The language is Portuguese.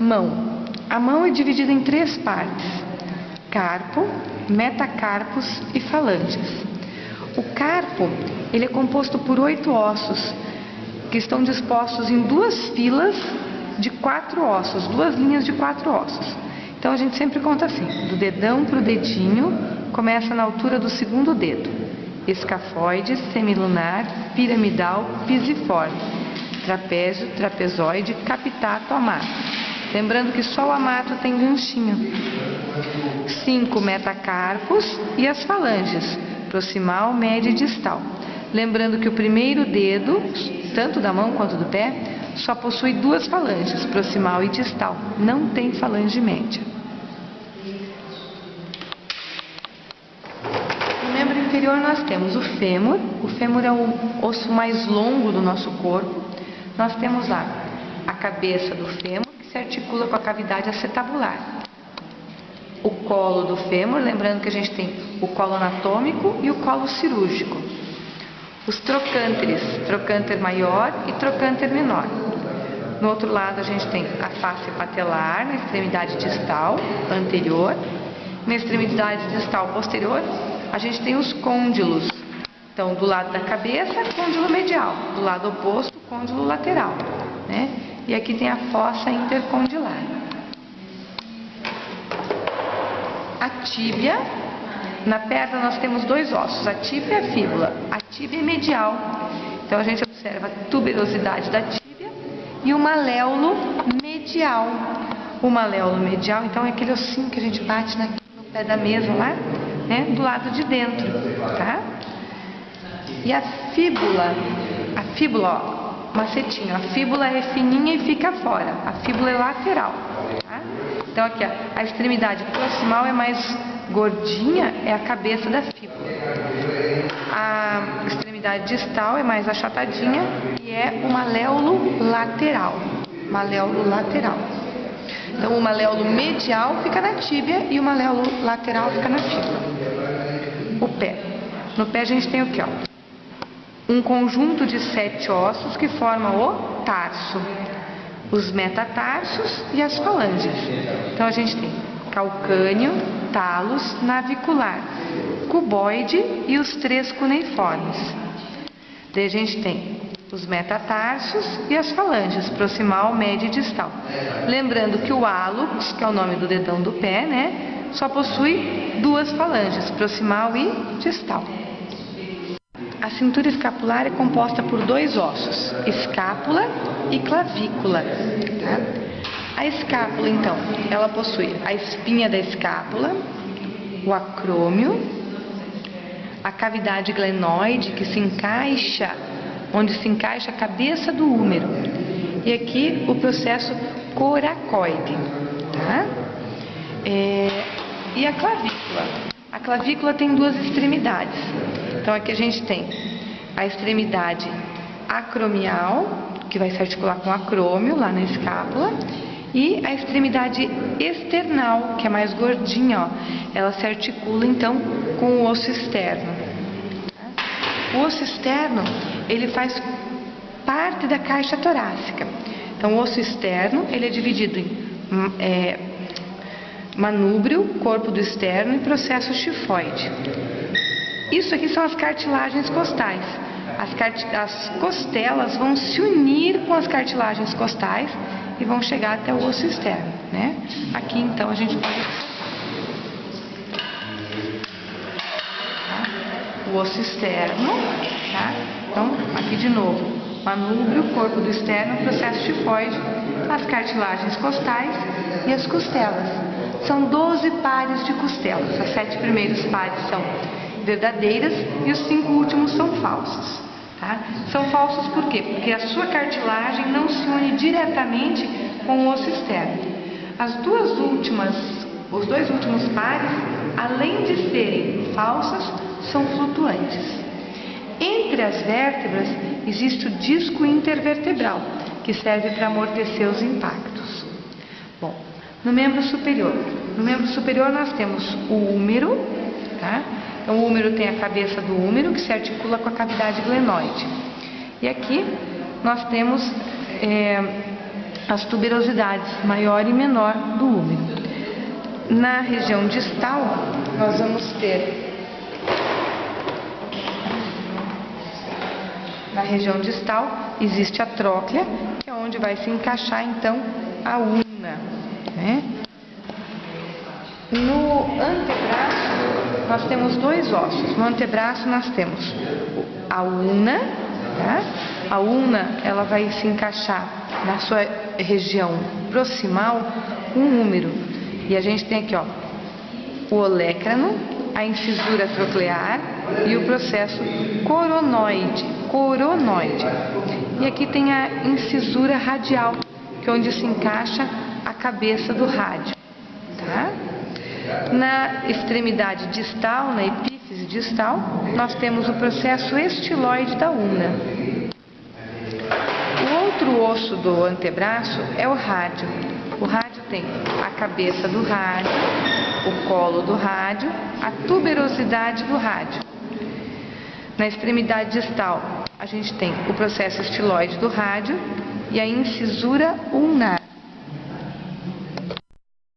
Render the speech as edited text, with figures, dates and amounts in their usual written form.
Mão. A mão é dividida em 3 partes: carpo, metacarpos e falanges. O carpo, ele é composto por 8 ossos, que estão dispostos em 2 filas de 4 ossos, 2 linhas de 4 ossos. Então a gente sempre conta assim: do dedão para o dedinho, começa na altura do 2º dedo: escafoide, semilunar, piramidal, pisiforme, trapézio, trapezoide, capitato, amato. Lembrando que só o amato tem ganchinho. 5 metacarpos e as falanges, proximal, média e distal. Lembrando que o primeiro dedo, tanto da mão quanto do pé, só possui 2 falanges, proximal e distal. Não tem falange média. No membro inferior nós temos o fêmur. O fêmur é o osso mais longo do nosso corpo. Nós temos lá a cabeça do fêmur, que se articula com a cavidade acetabular. O colo do fêmur, lembrando que a gente tem o colo anatômico e o colo cirúrgico. Os trocânteres, trocânter maior e trocânter menor. No outro lado a gente tem a face patelar, na extremidade distal anterior. Na extremidade distal posterior, a gente tem os côndilos. Então, do lado da cabeça, côndilo medial. Do lado oposto, côndilo lateral, né? E aqui tem a fossa intercondilar. A tíbia. Na perna nós temos 2 ossos, a tíbia e a fíbula. A tíbia é medial, então a gente observa a tuberosidade da tíbia e o maléolo medial. O maléolo medial, então, é aquele ossinho que a gente bate no pé da mesa lá, né, do lado de dentro, tá? E a fíbula, ó, macetinho, a fíbula é fininha e fica fora, a fíbula é lateral, tá? Então aqui, ó, a extremidade proximal é mais gordinha, é a cabeça da fíbula. A extremidade distal é mais achatadinha e é o maléolo lateral. Maléolo lateral. Então o maléolo medial fica na tíbia e o maléolo lateral fica na fíbula. O pé. No pé a gente tem o quê, ó? Um conjunto de 7 ossos que formam o tarso, os metatarsos e as falanges. Então a gente tem calcâneo, talos, navicular, cuboide e os 3 cuneiformes. Daí a gente tem os metatarsos e as falanges, proximal, média e distal. Lembrando que o hálux, que é o nome do dedão do pé, né, só possui 2 falanges, proximal e distal. A cintura escapular é composta por 2 ossos, escápula e clavícula, tá? A escápula, então, ela possui a espinha da escápula, o acrômio, a cavidade glenoide, que se encaixa, onde se encaixa a cabeça do úmero, e aqui o processo coracoide, tá? E a clavícula. A clavícula tem 2 extremidades. Então aqui a gente tem a extremidade acromial, que vai se articular com o acrômio, lá na escápula, e a extremidade external, que é mais gordinha, ó, ela se articula então com o osso externo. O osso externo, ele faz parte da caixa torácica. Então o osso externo, ele é dividido em manúbrio, corpo do externo e processo chifoide. Isso aqui são as cartilagens costais. As costelas vão se unir com as cartilagens costais e vão chegar até o osso externo, né? Aqui então a gente pode o osso externo, tá? Então aqui de novo, manúbrio, corpo do externo, processo chifoide, as cartilagens costais e as costelas. São 12 pares de costelas. As 7 primeiros pares são verdadeiras e os 5 últimos são falsos. Tá? São falsos por quê? Porque a sua cartilagem não se une diretamente com o osso externo. Os 2 últimos pares, além de serem falsas, são flutuantes. Entre as vértebras existe o disco intervertebral, que serve para amortecer os impactos. Bom, no membro superior nós temos o úmero, tá? Então, o úmero tem a cabeça do úmero, que se articula com a cavidade glenoide. E aqui nós temos as tuberosidades maior e menor do úmero. Na região distal, nós vamos ter na região distal existe a tróclea, que é onde vai se encaixar então a ulna, né? No antebraço nós temos dois ossos. No antebraço nós temos a ulna, tá? A ulna ela vai se encaixar na sua região proximal com o úmero. E a gente tem aqui, ó, o olecrano, a incisura troclear e o processo coronoide. E aqui tem a incisura radial, que é onde se encaixa a cabeça do rádio, tá? Na extremidade distal, na epífise distal, nós temos o processo estiloide da ulna. O outro osso do antebraço é o rádio. O rádio tem a cabeça do rádio, o colo do rádio, a tuberosidade do rádio. Na extremidade distal, a gente tem o processo estiloide do rádio e a incisura ulnar.